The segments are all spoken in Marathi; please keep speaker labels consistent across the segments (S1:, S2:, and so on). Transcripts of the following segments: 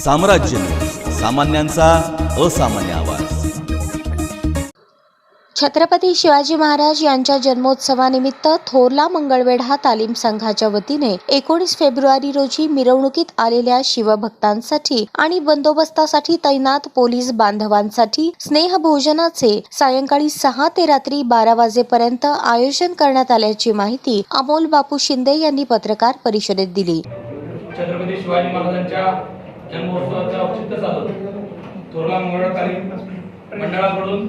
S1: साम्राज्य सामान्यांचा असामान्य आवाज।
S2: छत्रपती शिवाजी महाराज यांच्या जन्मोत्सवानिमित्त थोरला मंगळवेढा तालीम संघाच्या वतीने 19 फेब्रुवारी रोजी मिरवणुकीत आलेल्या शिवभक्तांसाठी आणि बंदोबस्तासाठी तैनात पोलीस बांधवांसाठी स्नेहभोजनाचे सायंकाळी 6 ते रात्री 12 वाजेपर्यंत आयोजन करण्यात आल्याची माहिती अमोल बापू शिंदे यांनी पत्रकार परिषदेत दिली।
S3: छत्रपती शिवाजी महाराजांच्या जन्मोत्सवाचं औचित्य साधून थोरला मंगळवेढा तालीम मंडळाकडून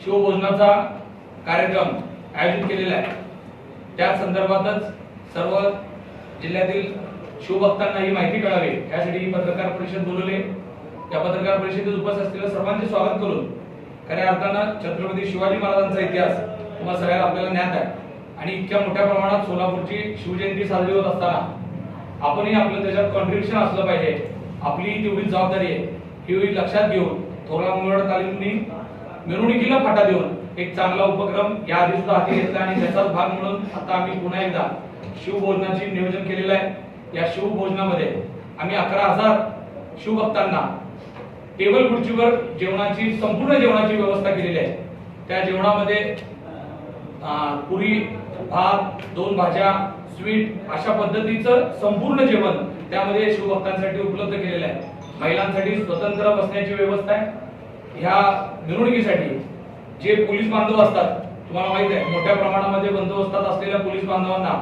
S3: शिवभोजनाचा कार्यक्रम आयोजित केलेला आहे। त्या संदर्भातच सर्व जिल्ह्यातील शिवभक्तांना ही माहिती कळावी यासाठी ही पत्रकार परिषद बोलवली। या पत्रकार परिषदेत उपस्थित असलेल्या सर्वांचे स्वागत करून खऱ्या अर्थानं छत्रपती शिवाजी महाराजांचा इतिहास तुम्हाला सगळ्यांना आपल्याला ज्ञात आहे आणि इतक्या मोठ्या प्रमाणात सोलापूरची शिवजयंती साजरी होत असताना आपणही आपलं त्याच्यात कॉन्ट्रिब्युशन असलं पाहिजे। आपली तेवढी जबाबदारी आहे ही लक्षात घेऊन थोरला मंगळवेढा तालीमनी मिरवणुकीला फाटा देऊन एक चांगला उपक्रम या आधी सुद्धा हाती घेतला आणि त्याचाच भाग म्हणून आता आम्ही पुन्हा एकदा शिवभोजनाचे नियोजन केलेलं आहे। या शिवभोजनामध्ये आम्ही 11,000 शिवभक्तांना टेबल खुर्चीवर जेवणाची संपूर्ण जेवणाची व्यवस्था केलेली आहे। त्या जेवणामध्ये पुरी, भात, 2 भाज्या, स्वीट अशा पद्धतीचं संपूर्ण जेवण त्यामध्ये शिवभक्तांसाठी उपलब्ध केलेलं आहे। महिलांसाठी स्वतंत्र बसण्याची व्यवस्था आहे। ह्या मिरवणुकीसाठी जे पोलीस बांधव असतात तुम्हाला माहित आहे मोठ्या प्रमाणामध्ये बंदोबस्तात असलेल्या पोलीस बांधवांना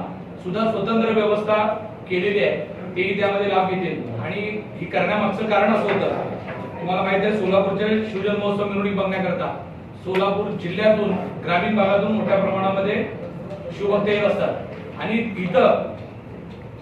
S3: सुद्धा स्वतंत्र व्यवस्था केलेली आहे। तेही त्यामध्ये लाभ घेतील आणि ही करण्यामागचं कारण असं होतं तुम्हाला माहित आहे सोलापूरच्या शिवजन्मोत्सव मिरवणूक बघण्याकरता सोलापूर जिल्ह्यातून ग्रामीण भागातून मोठ्या प्रमाणामध्ये शिवभक्त येत असतात आणि इथं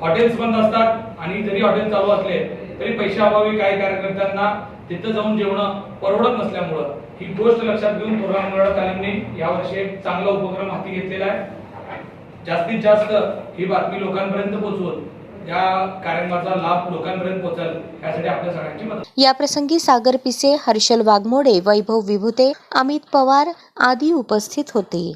S3: हॉटेल्स बंद असतात आणि जरी हॉटेल चालू असले तरी पैशाअभावी काही कार्यकर्त्यांना तिथं जाऊन जेवणं परवडत नसल्यामुळं ही गोष्ट लक्षात घेऊन थोरला मंगळवेढा तालीमने यावर्षी एक चांगला उपक्रम हाती घेतलेला आहे। जास्तीत जास्त ही बातमी लोकांपर्यंत पोहोचवून या कार्यक्रमाचा लाभ लोकांपर्यंत पोहोचेल यासाठी आपल्या सगळ्यांची मदत।
S2: या प्रसंगी सागर पिसे, हर्षल वाघमोडे, वैभव विभूते, अमित पवार आदी उपस्थित होते।